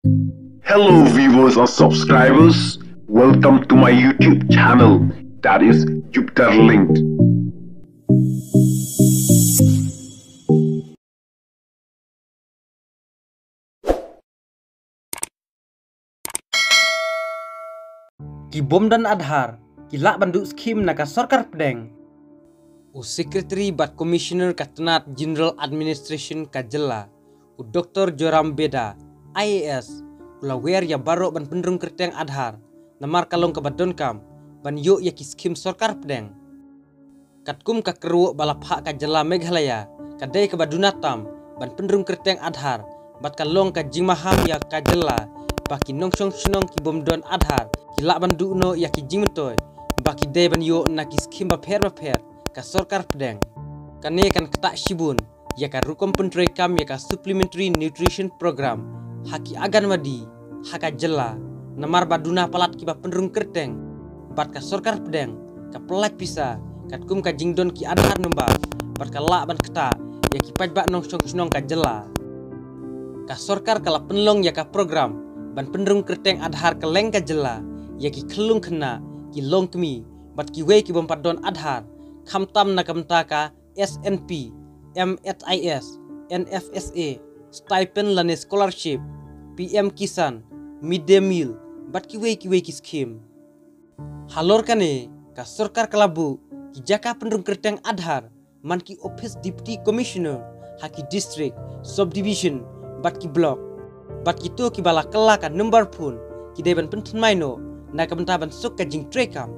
Hello viewers or subscribers, welcome to my YouTube channel, that is Jupiter Linked. Ki bom dan Aadhaar, ki lak banduk skim naka Sarkar Pedang. U Secretary bat Commissioner Katanat General Administration Kajela, u Dr. Joram Beda, IAS, ula wer ya baro ban pendrung kerteng Aadhaar, namar kalong ke Badonkam, ban yuk ya ki skim Sarkar Pedang. Katkum ka keruuk balap hak Kajela Meghalaya, kadai ke Badunatam, ban pendrung kerteng Aadhaar, bat kalong ka Jingmaham ya Kajela, baki nongsong senong ki bom don Aadhaar, ki lak banduk no ya ki jingmetoy, baki day ban yuk na ki skim bapher ka Sarkar Pedang. Kane kan ketak shibun, ya ka rukom pentrekam ya ka Supplementary Nutrition Program, haki aganwadi, haka jela, namar baduna palat ki ba pendrung kerteng, bat ka Sarkar Pedang, ka pelak pisa, katkum ka jingdon ki Aadhaar numba, bat ka lak ban ketak, ya ki pajbak nongsong senong ka jela. Ka Sarkar kala penlong ya ka program, ban pendrung kerteng Aadhaar ke leng ka jela, ya ki kelung kena, ki long kemi, bat ki wei ki bompat don Aadhaar, khamtam na kamtaka SNP, MHIS, NFSA, stipend lane scholarship, PM Kisan, midday meal, bat ki wei ki scheme. Halor kane ka Sarkar kalabu ki jaka pendrung kerteng Aadhaar, man ki office deputy commissioner, haki district, subdivision, bat ki block, bat ki to ki bala kala ka number pun, ki deban penten maino, na kamta ban suk ka jing trekam.